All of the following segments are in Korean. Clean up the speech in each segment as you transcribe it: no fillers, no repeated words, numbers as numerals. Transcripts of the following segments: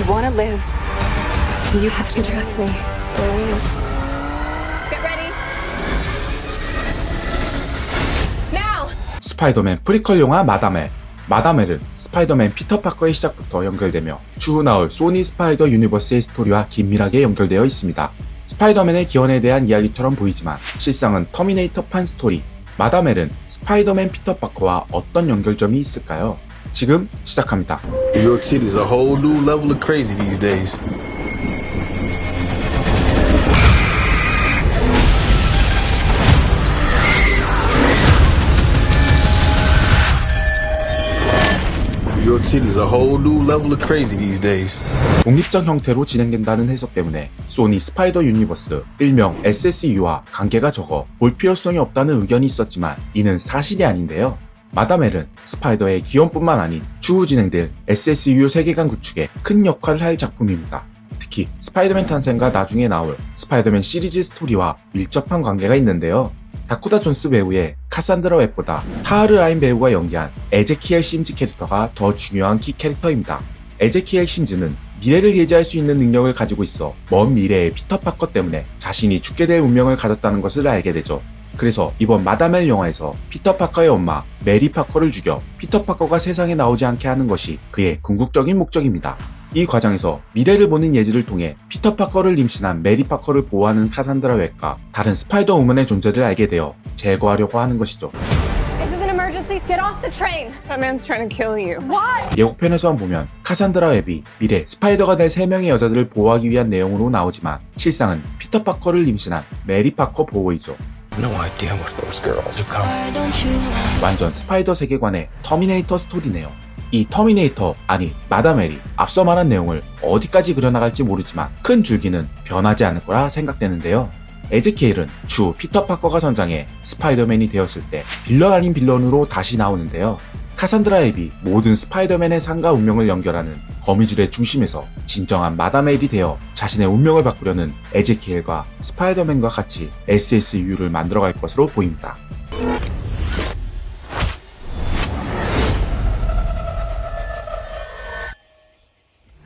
you want to live, you have to trust me. Get ready. Now. 스파이더맨 프리퀄 영화 마담엘. 마담엘은 스파이더맨 피터 파커의 시작부터 연결되며 추후 나올 소니 스파이더 유니버스의 스토리와 긴밀하게 연결되어 있습니다. 스파이더맨의 기원에 대한 이야기처럼 보이지만 실상은 터미네이터판 스토리. 마담엘은 스파이더맨 피터 파커와 어떤 연결점이 있을까요? 지금 시작합니다. New York City is a whole new level of crazy these days. New York City is a whole new level of crazy these days. 독립적 형태로 진행된다는 해석 때문에 소니 스파이더 유니버스, 일명 SSU와 관계가 적어 볼 필요성이 없다는 의견이 있었지만 이는 사실이 아닌데요. 마담엘은 스파이더의 기원뿐만 아닌 추후 진행될 SSU 세계관 구축에 큰 역할을 할 작품입니다. 특히 스파이더맨 탄생과 나중에 나올 스파이더맨 시리즈 스토리와 밀접한 관계가 있는데요. 다코타 존스 배우의 카산드라 웹보다 타흐르 라인 배우가 연기한 에제키엘 심즈 캐릭터가 더 중요한 키 캐릭터입니다. 에제키엘 심즈는 미래를 예지할 수 있는 능력을 가지고 있어 먼 미래의 피터 파커 때문에 자신이 죽게 될 운명을 가졌다는 것을 알게 되죠. 그래서 이번 마담엘 영화에서 피터 파커의 엄마 메리 파커를 죽여 피터 파커가 세상에 나오지 않게 하는 것이 그의 궁극적인 목적입니다. 이 과정에서 미래를 보는 예지를 통해 피터 파커를 임신한 메리 파커를 보호하는 카산드라 웹과 다른 스파이더 우먼의 존재를 알게 되어 제거하려고 하는 것이죠. This is an emergency. Get off the train. That man's trying to kill you. What? 예고편에서만 보면 카산드라 웹이 미래 스파이더가 될 3명의 여자들을 보호하기 위한 내용으로 나오지만 실상은 피터 파커를 임신한 메리 파커 보호이죠. No idea what those girls are coming. 완전 스파이더 세계관의 터미네이터 스토리네요. 이 터미네이터, 아니 마담엘이 앞서 말한 내용을 어디까지 그려나갈지 모르지만 큰 줄기는 변하지 않을 거라 생각되는데요. 에제키엘은 추후 피터 파커가 성장해 스파이더맨이 되었을 때 빌런 아닌 빌런으로 다시 나오는데요. 카산드라 앱이 모든 스파이더맨의 삶과 운명을 연결하는 거미줄의 중심에서 진정한 마담엘이 되어 자신의 운명을 바꾸려는 에제키엘과 스파이더맨과 같이 SSU를 만들어갈 것으로 보입니다.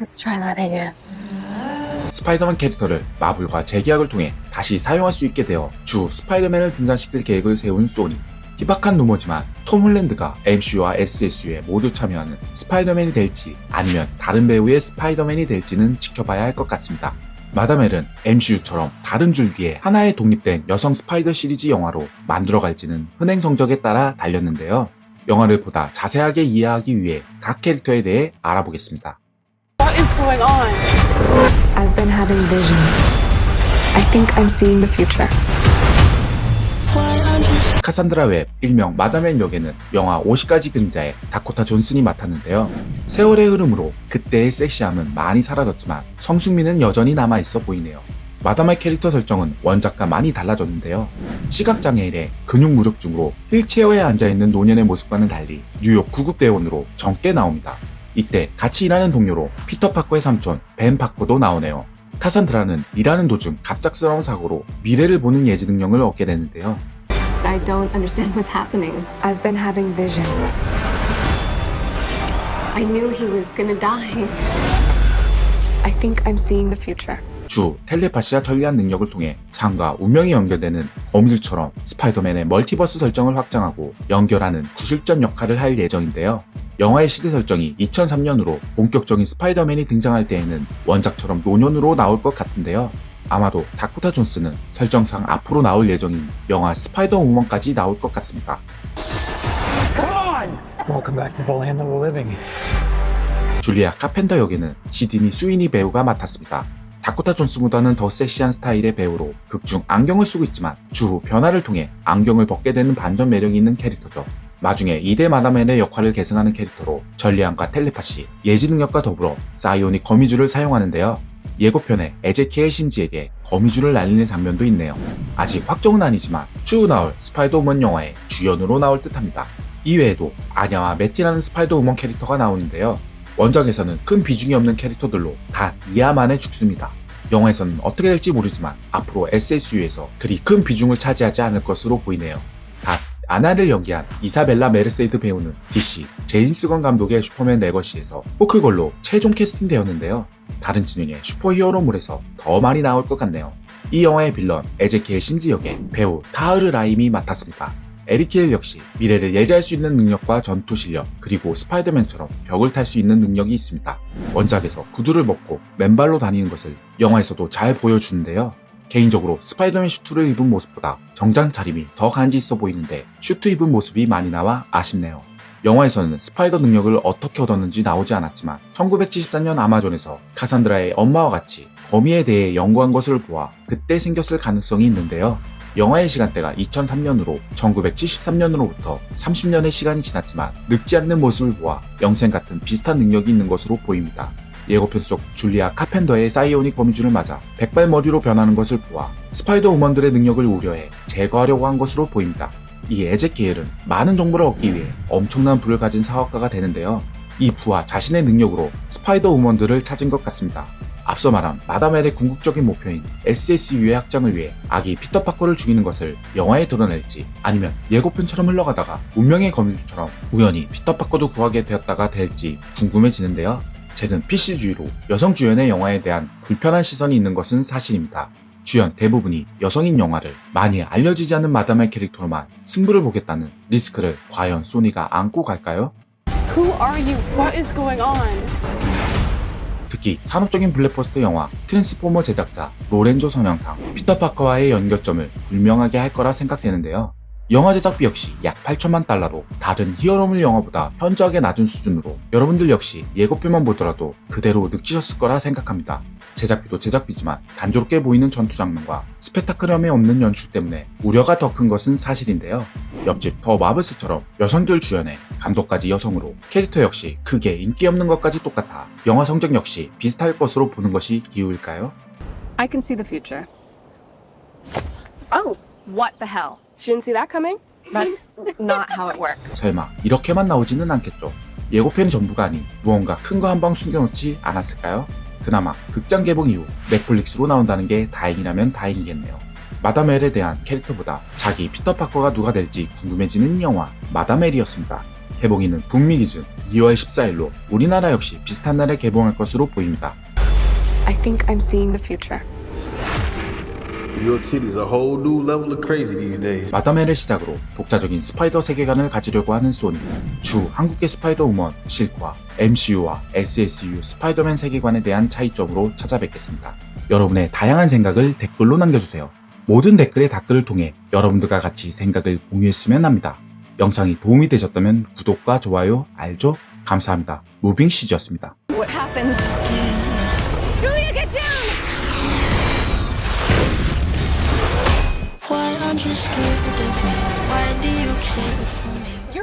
Let's try that again. 스파이더맨 캐릭터를 마블과 재계약을 통해 다시 사용할 수 있게 되어 추후 스파이더맨을 등장시킬 계획을 세운 소니. 희박한 루머지만 톰 홀랜드가 MCU와 SSU에 모두 참여하는 스파이더맨이 될지 아니면 다른 배우의 스파이더맨이 될지는 지켜봐야 할 것 같습니다. 마담엘은 MCU처럼 다른 줄기에 하나의 독립된 여성 스파이더 시리즈 영화로 만들어갈지는 흔행 성적에 따라 달렸는데요. 영화를 보다 자세하게 이해하기 위해 각 캐릭터에 대해 알아보겠습니다. What is going on? I've been having visions. I think I'm seeing the future. 카산드라 웹, 일명 마담엘 역에는 영화 50가지 그림자의 다코타 존슨이 맡았는데요. 세월의 흐름으로 그때의 섹시함은 많이 사라졌지만 성숙미는 여전히 남아있어 보이네요. 마담엘 캐릭터 설정은 원작과 많이 달라졌는데요. 시각장애인의 근육 무력증으로 휠체어에 앉아있는 노년의 모습과는 달리 뉴욕 구급대원으로 젊게 나옵니다. 이때 같이 일하는 동료로 피터 파커의 삼촌 벤 파커도 나오네요. 카산드라는 일하는 도중 갑작스러운 사고로 미래를 보는 예지 능력을 얻게 되는데요. I don't understand what's happening. I've been having visions. I knew he was gonna die. I think I'm seeing the future. 주 텔레파시와 전리한 능력을 통해 삶과 운명이 연결되는 거미줄처럼 스파이더맨의 멀티버스 설정을 확장하고 연결하는 구실점 역할을 할 예정인데요. 영화의 시대 설정이 2003년으로 본격적인 스파이더맨이 등장할 때에는 원작처럼 노년으로 나올 것 같은데요. 아마도 다코타 존스는 설정상 앞으로 나올 예정인 영화 스파이더 우먼까지 나올 것 같습니다. Welcome back to the land of the living. 줄리아 카펜터 역에는 시드니 스위니 배우가 맡았습니다. 다코타 존스보다는 더 섹시한 스타일의 배우로 극중 안경을 쓰고 있지만 추후 변화를 통해 안경을 벗게 되는 반전 매력이 있는 캐릭터죠. 나중에 2대 마담엘의 역할을 계승하는 캐릭터로 전리함과 텔레파시, 예지 능력과 더불어 사이오닉 거미줄을 사용하는데요. 예고편에 에제키엘 심즈에게 거미줄을 날리는 장면도 있네요. 아직 확정은 아니지만 추후 나올 스파이더 우먼 영화의 주연으로 나올 듯합니다. 이외에도 아냐와 매티라는 스파이더 우먼 캐릭터가 나오는데요. 원작에서는 큰 비중이 없는 캐릭터들로 단 2화 만에 죽습니다. 영화에서는 어떻게 될지 모르지만 앞으로 SSU에서 그리 큰 비중을 차지하지 않을 것으로 보이네요. 단 아나를 연기한 이사벨라 메르세이드 배우는 DC 제임스 건 감독의 슈퍼맨 레거시에서 포크걸로 최종 캐스팅되었는데요. 다른 진영의 슈퍼히어로물에서 더 많이 나올 것 같네요. 이 영화의 빌런 에제키엘 심지 역의 배우 타흐르 라임이 맡았습니다. 에리키엘 역시 미래를 예지할 수 있는 능력과 전투 실력, 그리고 스파이더맨처럼 벽을 탈 수 있는 능력이 있습니다. 원작에서 구두를 벗고 맨발로 다니는 것을 영화에서도 잘 보여주는데요. 개인적으로 스파이더맨 슈트를 입은 모습보다 정장 차림이 더 간지 있어 보이는데 슈트 입은 모습이 많이 나와 아쉽네요. 영화에서는 스파이더 능력을 어떻게 얻었는지 나오지 않았지만 1974년 아마존에서 카산드라의 엄마와 같이 거미에 대해 연구한 것을 보아 그때 생겼을 가능성이 있는데요. 영화의 시간대가 2003년으로 1973년으로부터 30년의 시간이 지났지만 늙지 않는 모습을 보아 영생 같은 비슷한 능력이 있는 것으로 보입니다. 예고편 속 줄리아 카펜더의 사이오닉 거미줄을 맞아 백발머리로 변하는 것을 보아 스파이더 우먼들의 능력을 우려해 제거하려고 한 것으로 보입니다. 이 에제키엘은 많은 정보를 얻기 위해 엄청난 부를 가진 사업가가 되는데요. 이 부와 자신의 능력으로 스파이더 우먼들을 찾은 것 같습니다. 앞서 말한 마담엘의 궁극적인 목표인 SSU의 확장을 위해 아기 피터 파커를 죽이는 것을 영화에 드러낼지, 아니면 예고편처럼 흘러가다가 운명의 거미줄처럼 우연히 피터 파커도 구하게 되었다가 될지 궁금해지는데요. 최근 PC주의로 여성 주연의 영화에 대한 불편한 시선이 있는 것은 사실입니다. 주연 대부분이 여성인 영화를 많이 알려지지 않는 마담의 캐릭터로만 승부를 보겠다는 리스크를 과연 소니가 안고 갈까요? Who are you? What is going on? 특히 산업적인 블랙버스터 영화 트랜스포머 제작자 로렌조 선영상 피터 파커와의 연결점을 불명하게 할 거라 생각되는데요. 영화 제작비 역시 약 8천만 달러로 다른 히어로물 영화보다 현저하게 낮은 수준으로 여러분들 역시 예고편만 보더라도 그대로 느끼셨을 거라 생각합니다. 제작비도 제작비지만 단조롭게 보이는 전투 장면과 스펙타클함이 없는 연출 때문에 우려가 더 큰 것은 사실인데요. 옆집 더 마블스처럼 여성들 주연에 감독까지 여성으로 캐릭터 역시 크게 인기 없는 것까지 똑같아 영화 성적 역시 비슷할 것으로 보는 것이 기우일까요? I can see the future. Oh, What the hell? she didn't see that coming? That's not how it works. 설마 이렇게만 나오지는 않겠죠. 예고편이 전부가 아닌 무언가 큰 거 한 방 숨겨놓지 않았을까요? 그나마 극장 개봉 이후 넷플릭스로 나온다는 게 다행이라면 다행이겠네요. 마담엘에 대한 캐릭터보다 자기 피터 파커가 누가 될지 궁금해지는 영화 마담엘이었습니다. 개봉일은 북미 기준 2월 14일로 우리나라 역시 비슷한 날에 개봉할 것으로 보입니다. I think I'm seeing the future. New York City's a whole new level of crazy these days. 마담엘을 시작으로 독자적인 스파이더 세계관을 가지려고 하는 소니, 주 한국계 스파이더 우먼 실과 MCU와 SSU 스파이더맨 세계관에 대한 차이점으로 찾아뵙겠습니다. 여러분의 다양한 생각을 댓글로 남겨주세요. 모든 댓글의 댓글을 통해 여러분들과 같이 생각을 공유했으면 합니다. 영상이 도움이 되셨다면 구독과 좋아요, 알죠? 감사합니다. 무빙 CG였습니다. What happens? Julia, get down! Why aren't you scared of me? Why do you care for me?